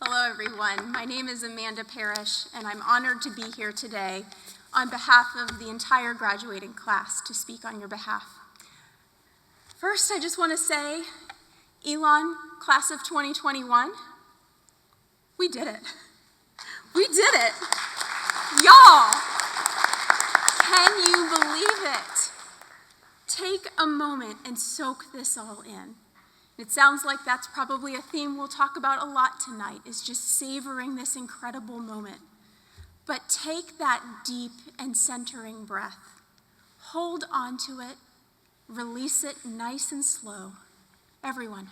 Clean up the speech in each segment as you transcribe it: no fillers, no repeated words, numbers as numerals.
Hello, everyone. My name is Amanda Parish, and I'm honored to be here today on behalf of the entire graduating class to speak on your behalf. First, I just want to say, Elon, class of 2021, we did it. We did it. Y'all, can you believe it? Take a moment and soak this all in. It sounds like that's probably a theme we'll talk about a lot tonight, is just savoring this incredible moment. But take that deep and centering breath. Hold on to it. Release it nice and slow. Everyone.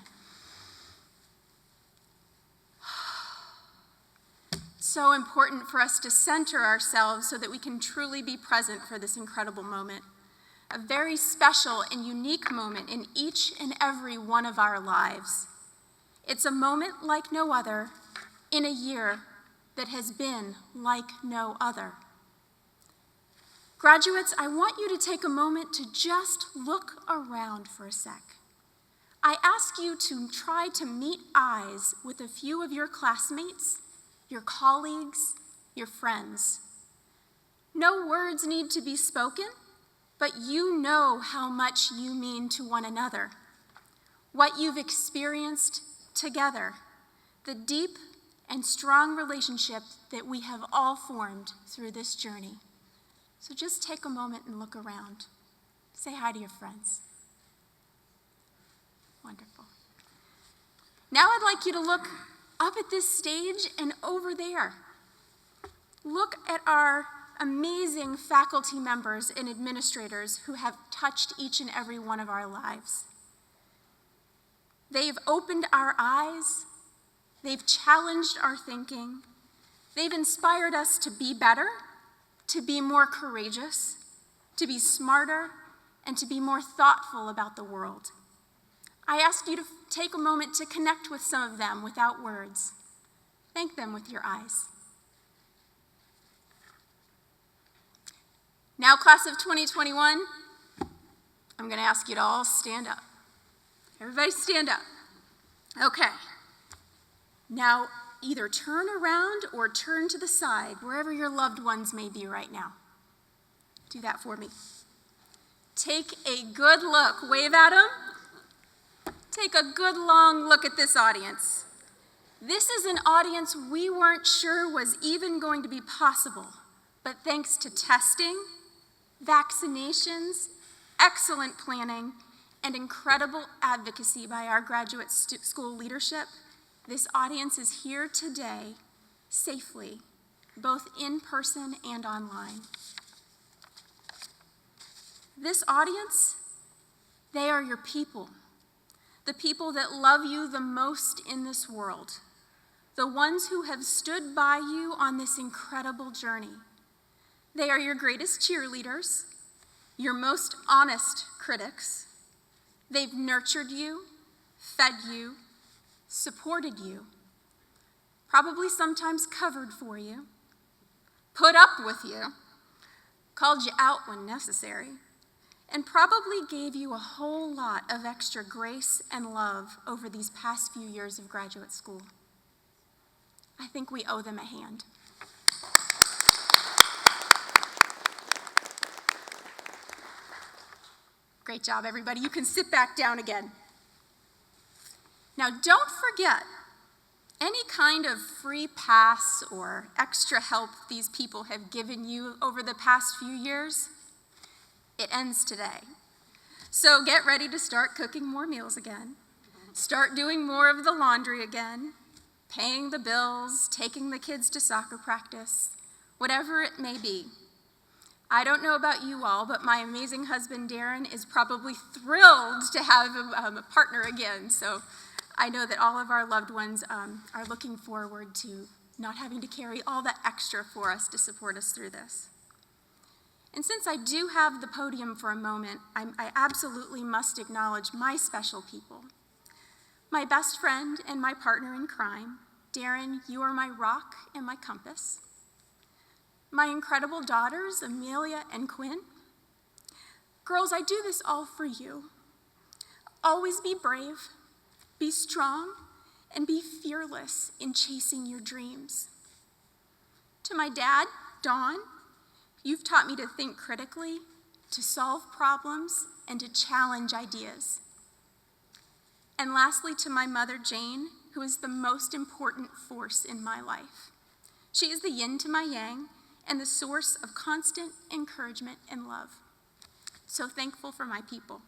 So important for us to center ourselves so that we can truly be present for this incredible moment. A very special and unique moment in each and every one of our lives. It's a moment like no other in a year that has been like no other. Graduates, I want you to take a moment to just look around for a sec. I ask you to try to meet eyes with a few of your classmates, your colleagues, your friends. No words need to be spoken, but you know how much you mean to one another, what you've experienced together, the deep and strong relationship that we have all formed through this journey. So just take a moment and look around. Say hi to your friends. Wonderful. Now I'd like you to look up at this stage and over there. Look at our amazing faculty members and administrators who have touched each and every one of our lives. They've opened our eyes, they've challenged our thinking, they've inspired us to be better, to be more courageous, to be smarter, and to be more thoughtful about the world. I ask you to take a moment to connect with some of them without words. Thank them with your eyes. Now, class of 2021, I'm going to ask you to all stand up. Everybody stand up. Okay. Now, either turn around or turn to the side, wherever your loved ones may be right now. Do that for me. Take a good look. Wave at them. Take a good long look at this audience. This is an audience we weren't sure was even going to be possible, but thanks to testing, vaccinations, excellent planning, and incredible advocacy by our graduate school leadership, this audience is here today safely, both in person and online. This audience, they are your people, the people that love you the most in this world, the ones who have stood by you on this incredible journey. They are your greatest cheerleaders, your most honest critics. They've nurtured you, fed you, supported you, probably sometimes covered for you, put up with you, called you out when necessary, and probably gave you a whole lot of extra grace and love over these past few years of graduate school. I think we owe them a hand. Great job, everybody. You can sit back down again. Now, don't forget, any kind of free pass or extra help these people have given you over the past few years, it ends today. So get ready to start cooking more meals again, start doing more of the laundry again, paying the bills, taking the kids to soccer practice, whatever it may be. I don't know about you all, but my amazing husband, Darren, is probably thrilled to have a partner again. So I know that all of our loved ones are looking forward to not having to carry all that extra for us to support us through this. And since I do have the podium for a moment, I absolutely must acknowledge my special people. My best friend and my partner in crime, Darren, you are my rock and my compass. My incredible daughters, Amelia and Quinn. Girls, I do this all for you. Always be brave, be strong, and be fearless in chasing your dreams. To my dad, Don, you've taught me to think critically, to solve problems, and to challenge ideas. And lastly, to my mother, Jane, who is the most important force in my life. She is the yin to my yang and the source of constant encouragement and love. So thankful for my people.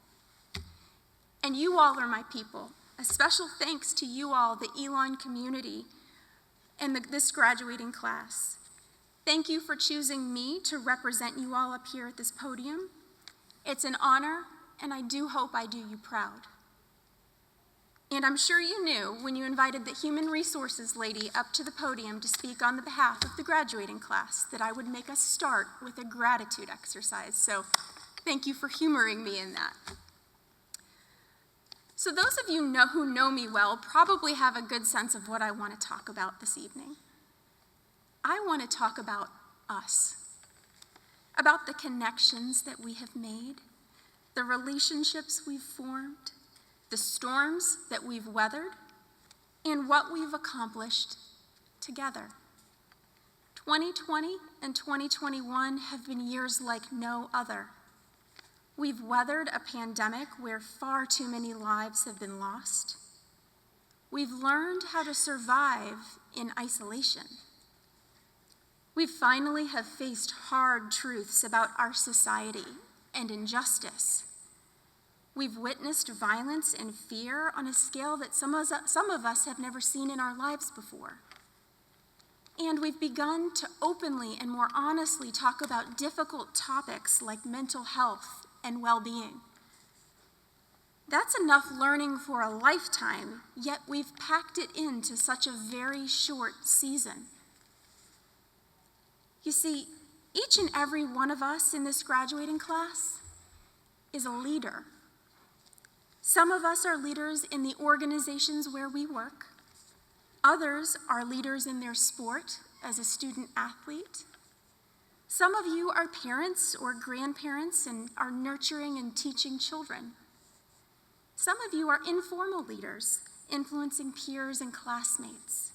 And you all are my people. A special thanks to you all, the Elon community, and this graduating class. Thank you for choosing me to represent you all up here at this podium. It's an honor, and I do hope I do you proud. And I'm sure you knew when you invited the Human Resources lady up to the podium to speak on the behalf of the graduating class that I would make us start with a gratitude exercise. So thank you for humoring me in that. So those of you who know me well probably have a good sense of what I want to talk about this evening. I want to talk about us, about the connections that we have made, the relationships we've formed, the storms that we've weathered, and what we've accomplished together. 2020 and 2021 have been years like no other. We've weathered a pandemic where far too many lives have been lost. We've learned how to survive in isolation. We finally have faced hard truths about our society and injustice. We've witnessed violence and fear on a scale that some of us have never seen in our lives before. And we've begun to openly and more honestly talk about difficult topics like mental health and well-being. That's enough learning for a lifetime, yet we've packed it into such a very short season. You see, each and every one of us in this graduating class is a leader. Some of us are leaders in the organizations where we work. Others are leaders in their sport as a student athlete. Some of you are parents or grandparents and are nurturing and teaching children. Some of you are informal leaders, influencing peers and classmates.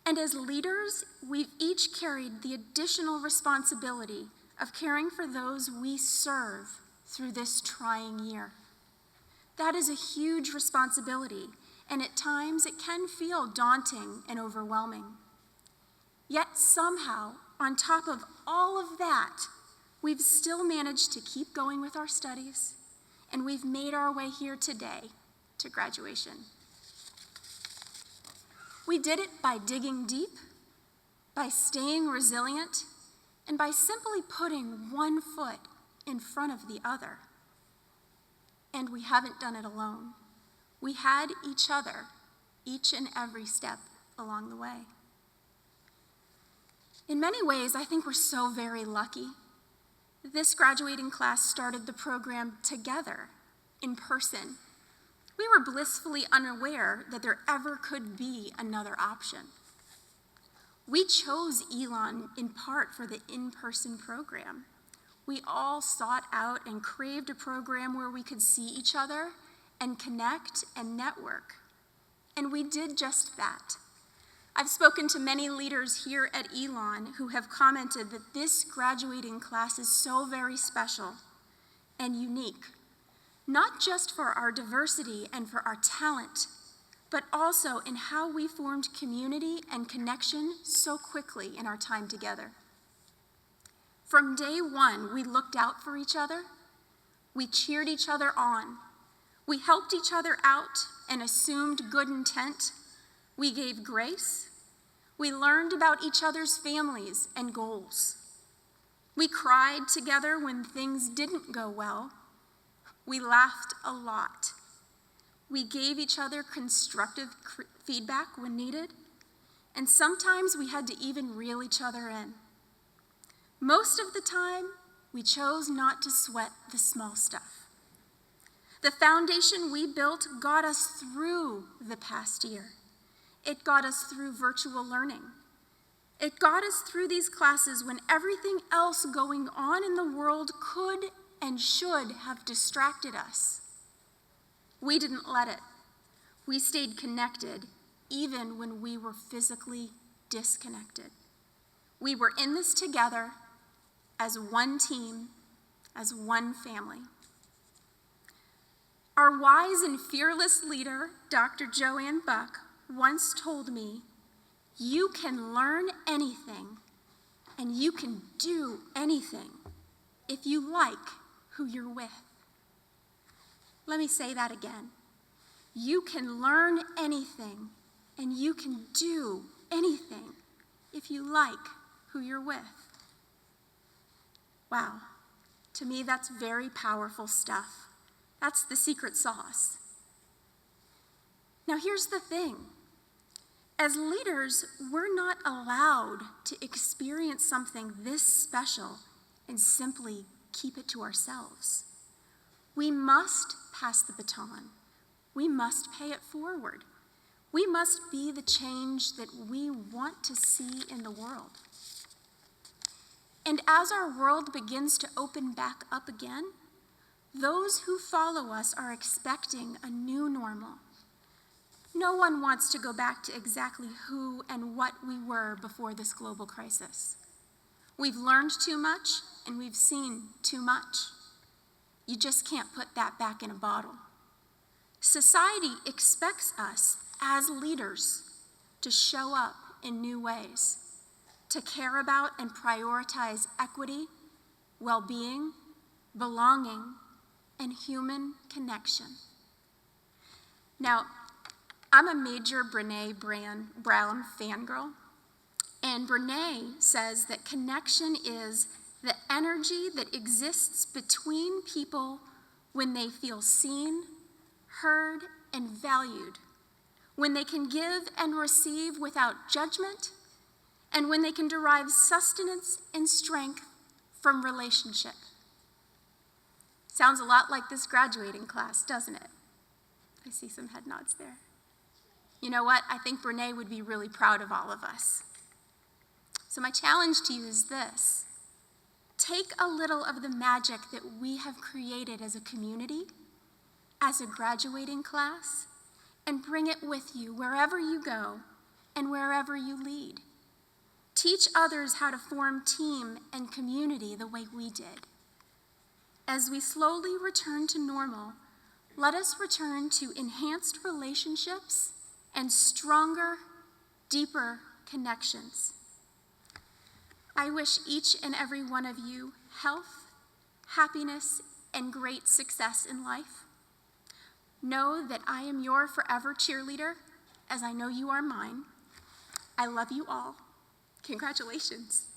And as leaders, we've each carried the additional responsibility of caring for those we serve through this trying year. That is a huge responsibility, and at times it can feel daunting and overwhelming. Yet somehow, on top of all of that, we've still managed to keep going with our studies, and we've made our way here today to graduation. We did it by digging deep, by staying resilient, and by simply putting one foot in front of the other. And we haven't done it alone. We had each other each and every step along the way. In many ways, I think we're so very lucky. This graduating class started the program together, in person. We were blissfully unaware that there ever could be another option. We chose Elon in part for the in-person program. We all sought out and craved a program where we could see each other and connect and network. And we did just that. I've spoken to many leaders here at Elon who have commented that this graduating class is so very special and unique, not just for our diversity and for our talent, but also in how we formed community and connection so quickly in our time together. From day one, we looked out for each other, we cheered each other on, we helped each other out and assumed good intent, we gave grace, we learned about each other's families and goals. We cried together when things didn't go well. We laughed a lot. We gave each other constructive feedback when needed, and sometimes we had to even reel each other in. Most of the time, we chose not to sweat the small stuff. The foundation we built got us through the past year. It got us through virtual learning. It got us through these classes when everything else going on in the world could and should have distracted us. We didn't let it. We stayed connected even when we were physically disconnected. We were in this together as one team, as one family. Our wise and fearless leader, Dr. Joanne Buck, once told me, "You can learn anything and you can do anything if you like who you're with." Let me say that again. You can learn anything and you can do anything if you like who you're with. Wow, to me that's very powerful stuff. That's the secret sauce. Now here's the thing. As leaders, we're not allowed to experience something this special and simply keep it to ourselves. We must pass the baton. We must pay it forward. We must be the change that we want to see in the world. And as our world begins to open back up again, those who follow us are expecting a new normal. No one wants to go back to exactly who and what we were before this global crisis. We've learned too much and we've seen too much. You just can't put that back in a bottle. Society expects us as leaders to show up in new ways, to care about and prioritize equity, well-being, belonging, and human connection. Now, I'm a major Brené Brown fangirl, and Brené says that connection is the energy that exists between people when they feel seen, heard, and valued, when they can give and receive without judgment, and when they can derive sustenance and strength from relationship. Sounds a lot like this graduating class, doesn't it? I see some head nods there. You know what? I think Brené would be really proud of all of us. So my challenge to you is this. Take a little of the magic that we have created as a community, as a graduating class, and bring it with you wherever you go and wherever you lead. Teach others how to form team and community the way we did. As we slowly return to normal, let us return to enhanced relationships and stronger, deeper connections. I wish each and every one of you health, happiness, and great success in life. Know that I am your forever cheerleader, as I know you are mine. I love you all. Congratulations.